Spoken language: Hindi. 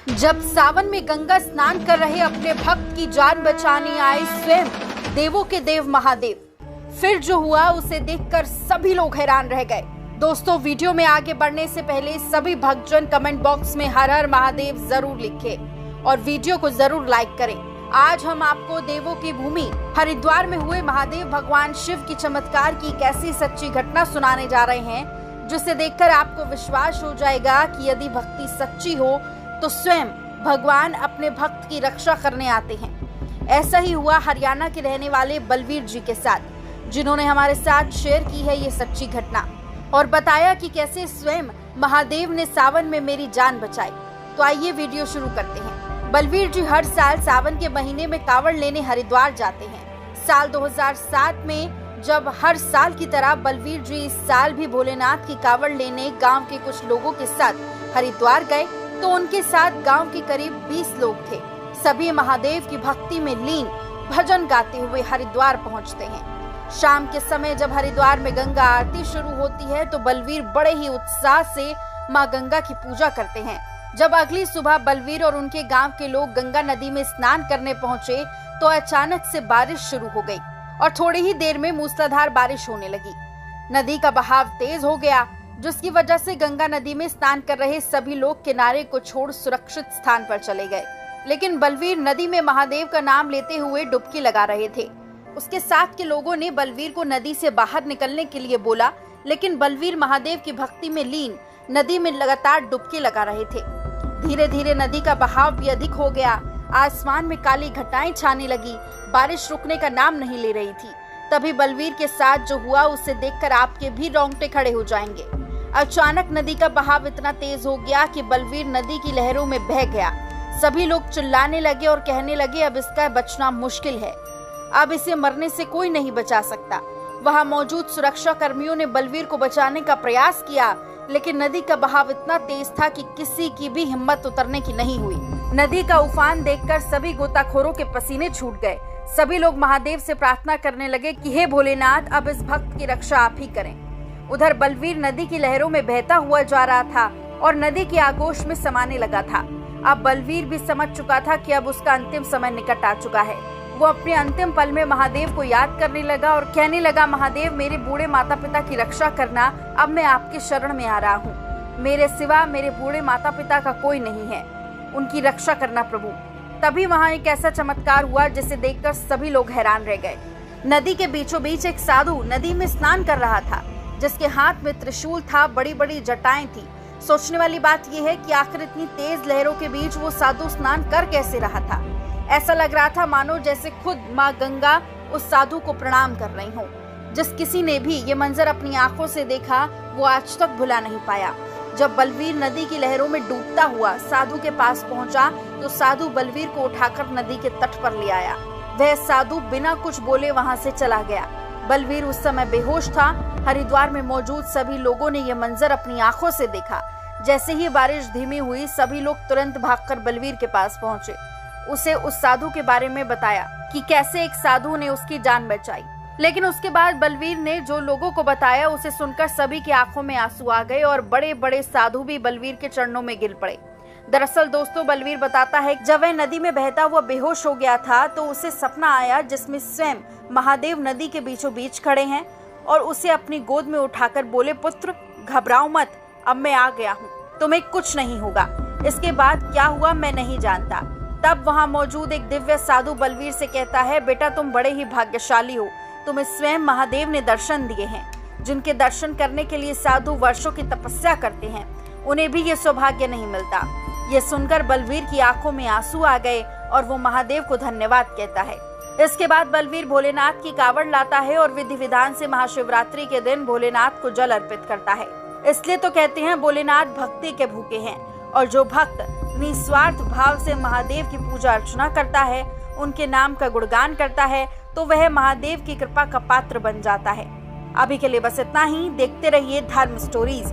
जब सावन में गंगा स्नान कर रहे अपने भक्त की जान बचाने आए स्वयं देवों के देव महादेव, फिर जो हुआ उसे देखकर सभी लोग हैरान रह गए। दोस्तों, वीडियो में आगे बढ़ने से पहले सभी भक्तजन कमेंट बॉक्स में हर हर महादेव जरूर लिखें और वीडियो को जरूर लाइक करें। आज हम आपको देवों की भूमि हरिद्वार में हुए महादेव भगवान शिव की चमत्कार की एक ऐसी सच्ची घटना सुनाने जा रहे हैं जिसे देखकर आपको विश्वास हो जाएगा कि यदि भक्ति सच्ची हो तो स्वयं भगवान अपने भक्त की रक्षा करने आते हैं। ऐसा ही हुआ हरियाणा के रहने वाले बलवीर जी के साथ, जिन्होंने हमारे साथ शेयर की है ये सच्ची घटना और बताया कि कैसे स्वयं महादेव ने सावन में मेरी जान बचाई। तो आइए वीडियो शुरू करते हैं। बलवीर जी हर साल सावन के महीने में कांवड़ लेने हरिद्वार जाते हैं। साल 2007 में जब हर साल की तरह बलवीर जी इस साल भी भोलेनाथ की कांवड़ लेने गांव के कुछ लोगों के साथ हरिद्वार गए तो उनके साथ गांव के करीब 20 लोग थे। सभी महादेव की भक्ति में लीन भजन गाते हुए हरिद्वार पहुंचते हैं। शाम के समय जब हरिद्वार में गंगा आरती शुरू होती है तो बलवीर बड़े ही उत्साह से मां गंगा की पूजा करते हैं। जब अगली सुबह बलवीर और उनके गांव के लोग गंगा नदी में स्नान करने पहुंचे तो अचानक से बारिश शुरू हो गई और थोड़ी ही देर में मूसलाधार बारिश होने लगी। नदी का बहाव तेज हो गया, जिसकी वजह से गंगा नदी में स्नान कर रहे सभी लोग किनारे को छोड़ सुरक्षित स्थान पर चले गए। लेकिन बलवीर नदी में महादेव का नाम लेते हुए डुबकी लगा रहे थे। उसके साथ के लोगों ने बलवीर को नदी से बाहर निकलने के लिए बोला, लेकिन बलवीर महादेव की भक्ति में लीन नदी में लगातार डुबकी लगा रहे थे। धीरे धीरे नदी का बहाव भी अधिक हो गया। आसमान में काली घटाएं छाने लगी। बारिश रुकने का नाम नहीं ले रही थी। तभी बलवीर के साथ जो हुआ उसे देखकर आपके भी रोंगटे खड़े हो जाएंगे। अचानक नदी का बहाव इतना तेज हो गया कि बलवीर नदी की लहरों में बह गया। सभी लोग चिल्लाने लगे और कहने लगे अब इसका बचना मुश्किल है, अब इसे मरने से कोई नहीं बचा सकता। वहां मौजूद सुरक्षा कर्मियों ने बलवीर को बचाने का प्रयास किया, लेकिन नदी का बहाव इतना तेज था कि किसी की भी हिम्मत उतरने की नहीं हुई। नदी का उफान देखकर सभी गोताखोरों के पसीने छूट गए। सभी लोग महादेव से प्रार्थना करने लगे कि हे भोलेनाथ, अब इस भक्त की रक्षा आप ही करें। उधर बलवीर नदी की लहरों में बहता हुआ जा रहा था और नदी की आगोश में समाने लगा था। अब बलवीर भी समझ चुका था कि अब उसका अंतिम समय निकट आ चुका है। वो अपने अंतिम पल में महादेव को याद करने लगा और कहने लगा, महादेव मेरे बूढ़े माता पिता की रक्षा करना, अब मैं आपके शरण में आ रहा हूँ। मेरे सिवा मेरे बूढ़े माता पिता का कोई नहीं है, उनकी रक्षा करना प्रभु। तभी वहाँ एक ऐसा चमत्कार हुआ जिसे देखकर सभी लोग हैरान रह गए। नदी के बीचों बीच एक साधु नदी में स्नान कर रहा था, जिसके हाथ में त्रिशूल था, बड़ी बड़ी जटाएं थी। सोचने वाली बात यह है कि आखिर इतनी तेज लहरों के बीच वो साधु स्नान कर कैसे रहा था। ऐसा लग रहा था मानो जैसे खुद माँ गंगा उस साधु को प्रणाम कर रही हो। जिस किसी ने भी ये मंजर अपनी आंखों से देखा वो आज तक भुला नहीं पाया। जब बलवीर नदी की लहरों में डूबता हुआ साधु के पास पहुंचा तो साधु बलवीर को उठाकर नदी के तट पर ले आया। वह साधु बिना कुछ बोले वहां से चला गया। बलवीर उस समय बेहोश था। हरिद्वार में मौजूद सभी लोगों ने यह मंजर अपनी आंखों से देखा। जैसे ही बारिश धीमी हुई सभी लोग तुरंत भागकर बलवीर के पास पहुंचे। उसे उस साधु के बारे में बताया कि कैसे एक साधु ने उसकी जान बचाई। लेकिन उसके बाद बलवीर ने जो लोगों को बताया उसे सुनकर सभी की आंखों में आंसू आ गए और बड़े बड़े साधु भी बलवीर के चरणों में गिर पड़े। दरअसल दोस्तों, बलवीर बताता है जब वह नदी में बहता हुआ बेहोश हो गया था तो उसे सपना आया जिसमें स्वयं महादेव नदी के बीचों बीच खड़े हैं और उसे अपनी गोद में उठाकर बोले, पुत्र घबराओ मत, अब मैं आ गया हूँ, तुम्हें कुछ नहीं होगा। इसके बाद क्या हुआ मैं नहीं जानता। तब वहाँ मौजूद एक दिव्य साधु बलवीर से कहता है, बेटा तुम बड़े ही भाग्यशाली हो, तुम्हें स्वयं महादेव ने दर्शन दिए हैं। जिनके दर्शन करने के लिए साधु वर्षों की तपस्या करते हैं उन्हें भी ये सौभाग्य नहीं मिलता। ये सुनकर बलवीर की आंखों में आंसू आ गए और वो महादेव को धन्यवाद कहता है। इसके बाद बलवीर भोलेनाथ की कांवड़ लाता है और विधि विधान से महाशिवरात्रि के दिन भोलेनाथ को जल अर्पित करता है। इसलिए तो कहते हैं भोलेनाथ भक्ति के भूखे हैं और जो भक्त निस्वार्थ भाव से महादेव की पूजा अर्चना करता है, उनके नाम का गुणगान करता है तो वह महादेव की कृपा का पात्र बन जाता है। अभी के लिए बस इतना ही। देखते रहिए धर्म स्टोरीज।